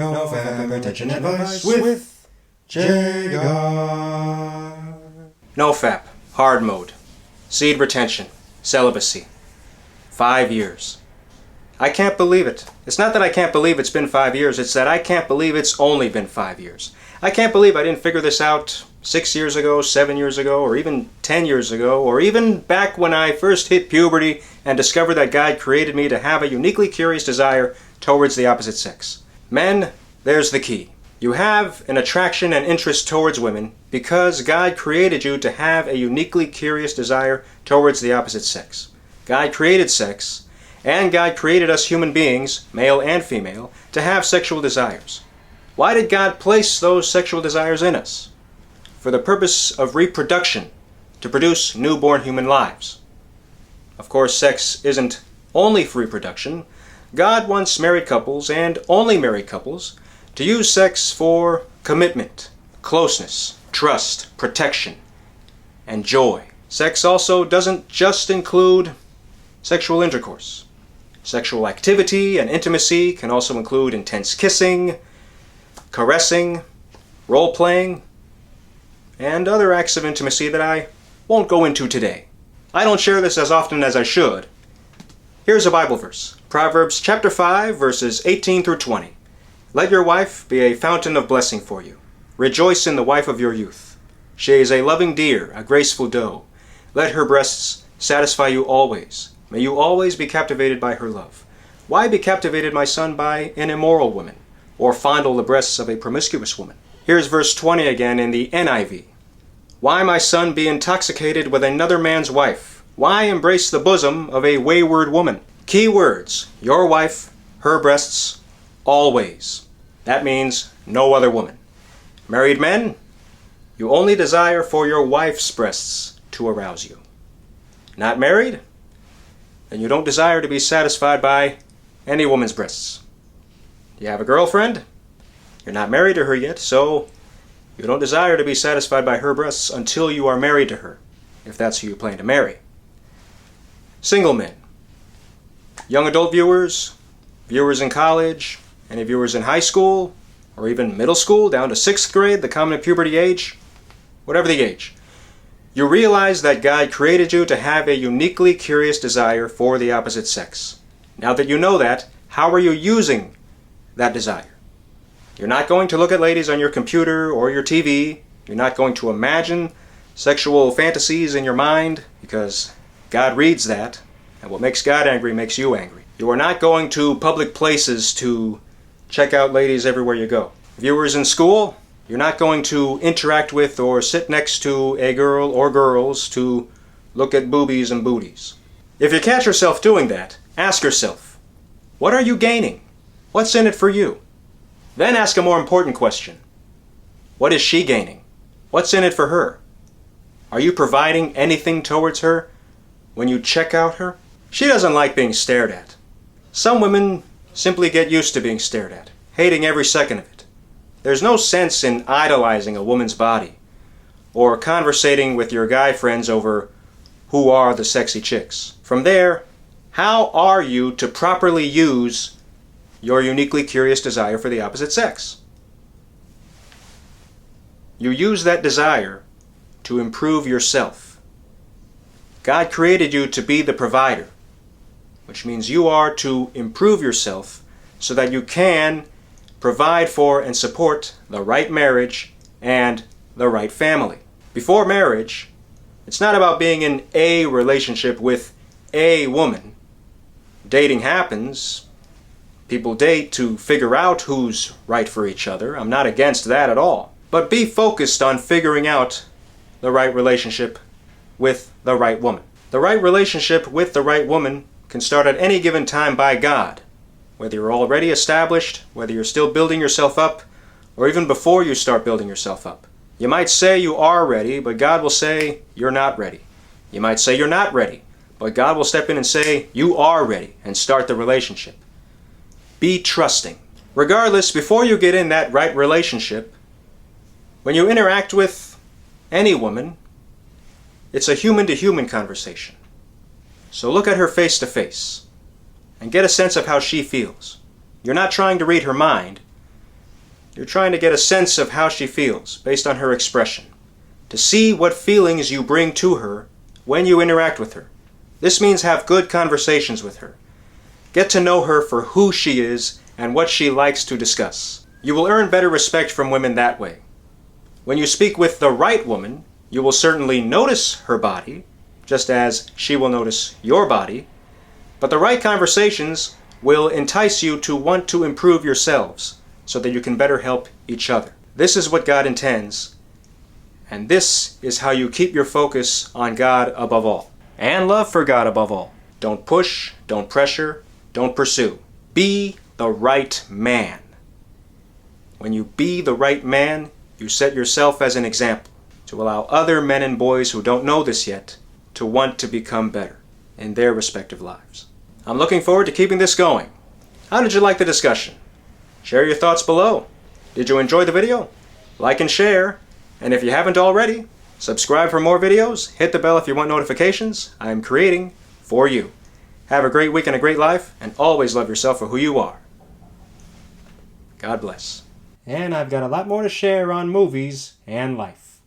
NoFap retention advice with JGar. NoFap Hard Mode. Seed retention. Celibacy. 5 years. I can't believe it. It's not that I can't believe it's been 5 years, it's that I can't believe it's only been 5 years. I can't believe I didn't figure this out 6 years ago, 7 years ago, or even 10 years ago, or even back when I first hit puberty and discovered that God created me to have a uniquely curious desire towards the opposite sex. Men, there's the key. You have an attraction and interest towards women because God created you to have a uniquely curious desire towards the opposite sex. God created sex, and God created us human beings, male and female, to have sexual desires. Why did God place those sexual desires in us? For the purpose of reproduction, to produce newborn human lives. Of course, sex isn't only for reproduction. God wants married couples, and only married couples, to use sex for commitment, closeness, trust, protection, and joy. Sex also doesn't just include sexual intercourse. Sexual activity and intimacy can also include intense kissing, caressing, role-playing, and other acts of intimacy that I won't go into today. I don't share this as often as I should. Here's a Bible verse. Proverbs chapter 5, verses 18 through 20. Let your wife be a fountain of blessing for you. Rejoice in the wife of your youth. She is a loving deer, a graceful doe. Let her breasts satisfy you always. May you always be captivated by her love. Why be captivated, my son, by an immoral woman, or fondle the breasts of a promiscuous woman? Here's verse 20 again in the NIV. Why, my son, be intoxicated with another man's wife? Why embrace the bosom of a wayward woman? Key words: your wife, her breasts, always. That means no other woman. Married men, you only desire for your wife's breasts to arouse you. Not married? Then you don't desire to be satisfied by any woman's breasts. You have a girlfriend? You're not married to her yet, so you don't desire to be satisfied by her breasts until you are married to her, if that's who you plan to marry. Single men, young adult viewers, viewers in college, any viewers in high school, or even middle school, down to 6th grade, the common puberty age, whatever the age, you realize that God created you to have a uniquely curious desire for the opposite sex. Now that you know that, how are you using that desire? You're not going to look at ladies on your computer or your TV. You're not going to imagine sexual fantasies in your mind, because God reads that, and what makes God angry makes you angry. You are not going to public places to check out ladies everywhere you go. Viewers in school, you're not going to interact with or sit next to a girl or girls to look at boobies and booties. If you catch yourself doing that, ask yourself, what are you gaining? What's in it for you? Then ask a more important question. What is she gaining? What's in it for her? Are you providing anything towards her when you check out her? She doesn't like being stared at. Some women simply get used to being stared at, hating every second of it. There's no sense in idolizing a woman's body or conversating with your guy friends over who are the sexy chicks. From there, how are you to properly use your uniquely curious desire for the opposite sex? You use that desire to improve yourself. God created you to be the provider, which means you are to improve yourself so that you can provide for and support the right marriage and the right family. Before marriage, it's not about being in a relationship with a woman. Dating happens. People date to figure out who's right for each other. I'm not against that at all. But be focused on figuring out the right relationship with the right woman. The right relationship with the right woman can start at any given time by God. Whether you're already established, whether you're still building yourself up, or even before you start building yourself up. You might say you are ready, but God will say you're not ready. You might say you're not ready, but God will step in and say you are ready and start the relationship. Be trusting. Regardless, before you get in that right relationship, when you interact with any woman, it's a human-to-human conversation. So look at her face to face and get a sense of how she feels. You're not trying to read her mind. You're trying to get a sense of how she feels based on her expression, to see what feelings you bring to her when you interact with her. This means have good conversations with her. Get to know her for who she is and what she likes to discuss. You will earn better respect from women that way. When you speak with the right woman, you will certainly notice her body, just as she will notice your body, but the right conversations will entice you to want to improve yourselves so that you can better help each other. This is what God intends, and this is how you keep your focus on God above all, and love for God above all. Don't push, don't pressure, don't pursue. Be the right man. When you be the right man, you set yourself as an example to allow other men and boys who don't know this yet to want to become better in their respective lives. I'm looking forward to keeping this going. How did you like the discussion? Share your thoughts below. Did you enjoy the video? Like and share. And if you haven't already, subscribe for more videos. Hit the bell if you want notifications. I am creating for you. Have a great week and a great life, and always love yourself for who you are. God bless. And I've got a lot more to share on movies and life.